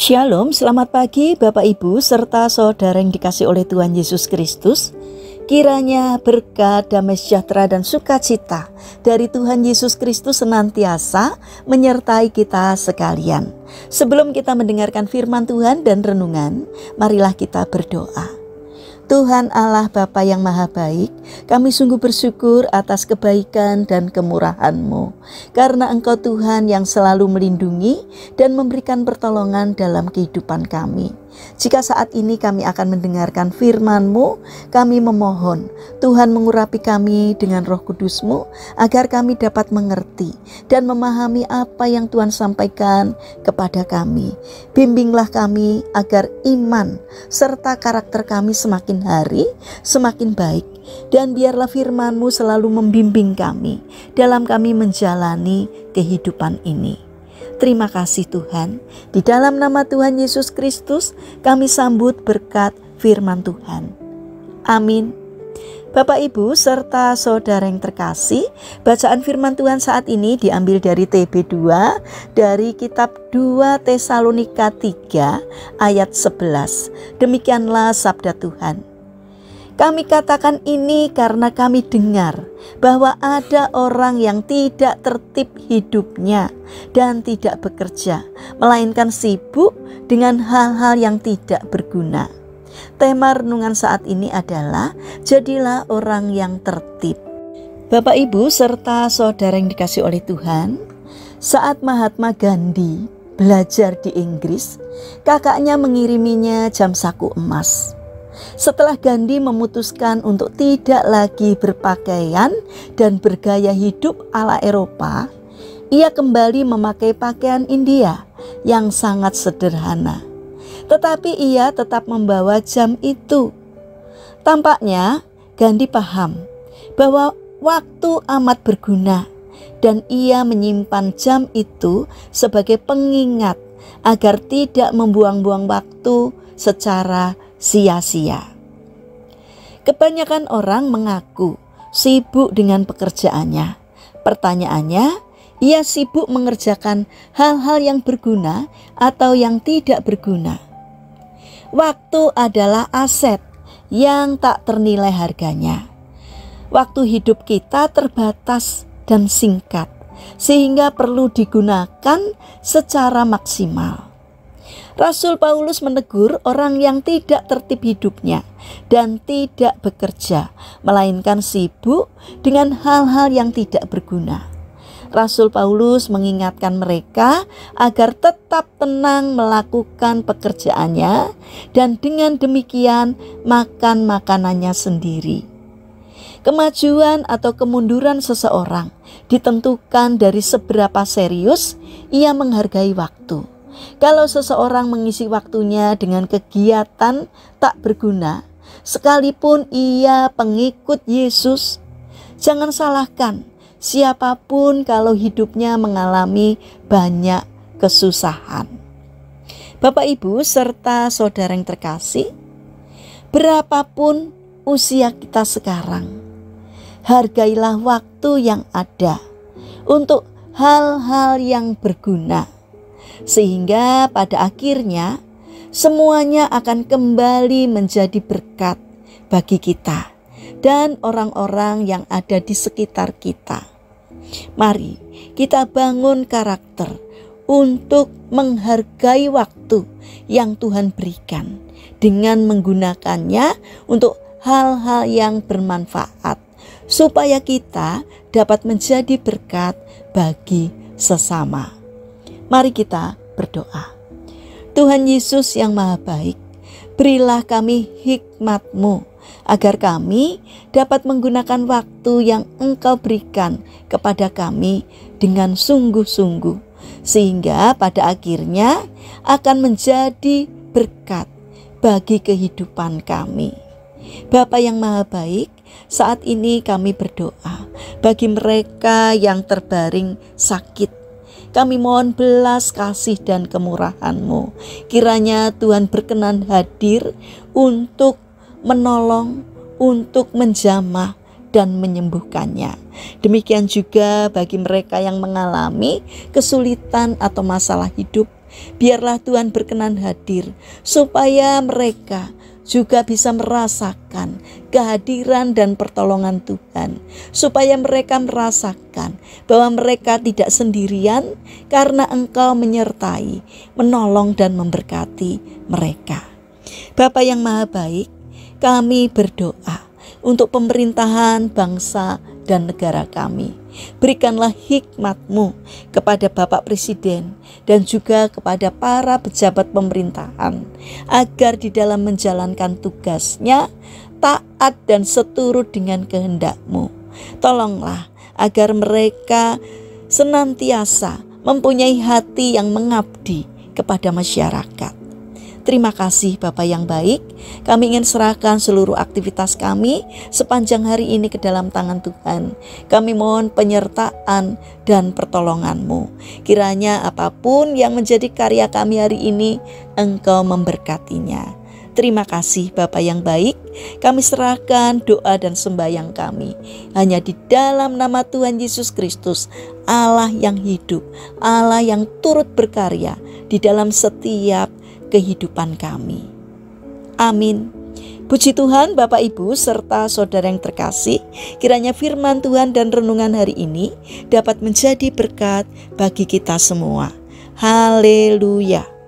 Shalom, selamat pagi Bapak Ibu serta saudara yang dikasihi oleh Tuhan Yesus Kristus. Kiranya berkat, damai sejahtera dan sukacita dari Tuhan Yesus Kristus senantiasa menyertai kita sekalian. Sebelum kita mendengarkan firman Tuhan dan renungan, marilah kita berdoa. Tuhan Allah Bapa yang Maha Baik, kami sungguh bersyukur atas kebaikan dan kemurahan-Mu. Karena Engkau Tuhan yang selalu melindungi dan memberikan pertolongan dalam kehidupan kami. Jika saat ini kami akan mendengarkan firman-Mu, kami memohon Tuhan mengurapi kami dengan Roh Kudus-Mu agar kami dapat mengerti dan memahami apa yang Tuhan sampaikan kepada kami. Bimbinglah kami agar iman serta karakter kami semakin hari semakin baik, dan biarlah firman-Mu selalu membimbing kami dalam kami menjalani kehidupan ini. Terima kasih Tuhan. Di dalam nama Tuhan Yesus Kristus kami sambut berkat firman Tuhan. Amin. Bapak Ibu serta saudara yang terkasih, bacaan firman Tuhan saat ini diambil dari TB2 dari kitab 2 Tesalonika 3 ayat 11. Demikianlah sabda Tuhan. Kami katakan ini karena kami dengar bahwa ada orang yang tidak tertib hidupnya dan tidak bekerja, melainkan sibuk dengan hal-hal yang tidak berguna. Tema renungan saat ini adalah jadilah orang yang tertib. Bapak Ibu serta saudara yang dikasihi oleh Tuhan, saat Mahatma Gandhi belajar di Inggris, kakaknya mengiriminya jam saku emas. Setelah Gandhi memutuskan untuk tidak lagi berpakaian dan bergaya hidup ala Eropa, ia kembali memakai pakaian India yang sangat sederhana. Tetapi ia tetap membawa jam itu. Tampaknya Gandhi paham bahwa waktu amat berguna dan ia menyimpan jam itu sebagai pengingat agar tidak membuang-buang waktu secara sia-sia. Kebanyakan orang mengaku sibuk dengan pekerjaannya. Pertanyaannya, ia sibuk mengerjakan hal-hal yang berguna atau yang tidak berguna? Waktu adalah aset yang tak ternilai harganya. Waktu hidup kita terbatas dan singkat, sehingga perlu digunakan secara maksimal. Rasul Paulus menegur orang yang tidak tertib hidupnya dan tidak bekerja, melainkan sibuk dengan hal-hal yang tidak berguna. Rasul Paulus mengingatkan mereka agar tetap tenang melakukan pekerjaannya dan dengan demikian makan makanannya sendiri. Kemajuan atau kemunduran seseorang ditentukan dari seberapa serius ia menghargai waktu. Kalau seseorang mengisi waktunya dengan kegiatan tak berguna, sekalipun ia pengikut Yesus, jangan salahkan siapapun kalau hidupnya mengalami banyak kesusahan. Bapak Ibu serta saudara yang terkasih, berapapun usia kita sekarang, hargailah waktu yang ada untuk hal-hal yang berguna, sehingga pada akhirnya semuanya akan kembali menjadi berkat bagi kita dan orang-orang yang ada di sekitar kita. Mari kita bangun karakter untuk menghargai waktu yang Tuhan berikan dengan menggunakannya untuk hal-hal yang bermanfaat, supaya kita dapat menjadi berkat bagi sesama. Mari kita berdoa. Tuhan Yesus yang Maha Baik, berilah kami hikmat-Mu agar kami dapat menggunakan waktu yang Engkau berikan kepada kami dengan sungguh-sungguh, sehingga pada akhirnya akan menjadi berkat bagi kehidupan kami. Bapa yang Maha Baik, saat ini kami berdoa bagi mereka yang terbaring sakit. Kami mohon belas kasih dan kemurahan-Mu. Kiranya Tuhan berkenan hadir untuk menolong, untuk menjamah dan menyembuhkannya. Demikian juga bagi mereka yang mengalami kesulitan atau masalah hidup, Biarlah Tuhan berkenan hadir, supaya mereka juga bisa merasakan kehadiran dan pertolongan Tuhan, supaya mereka merasakan bahwa mereka tidak sendirian karena Engkau menyertai, menolong dan memberkati mereka. Bapa yang Maha Baik, kami berdoa untuk pemerintahan bangsa dan negara kami. Berikanlah hikmat-Mu kepada Bapak Presiden dan juga kepada para pejabat pemerintahan, agar di dalam menjalankan tugasnya taat dan seturut dengan kehendak-Mu. Tolonglah agar mereka senantiasa mempunyai hati yang mengabdi kepada masyarakat. Terima kasih Bapa yang baik. Kami ingin serahkan seluruh aktivitas kami sepanjang hari ini ke dalam tangan Tuhan. Kami mohon penyertaan dan pertolongan-Mu. Kiranya apapun yang menjadi karya kami hari ini, Engkau memberkatinya. Terima kasih Bapa yang baik. Kami serahkan doa dan sembahyang kami hanya di dalam nama Tuhan Yesus Kristus, Allah yang hidup, Allah yang turut berkarya di dalam setiap kehidupan kami. Amin. Puji Tuhan, Bapak Ibu serta saudara yang terkasih, kiranya firman Tuhan dan renungan hari ini dapat menjadi berkat bagi kita semua. Haleluya.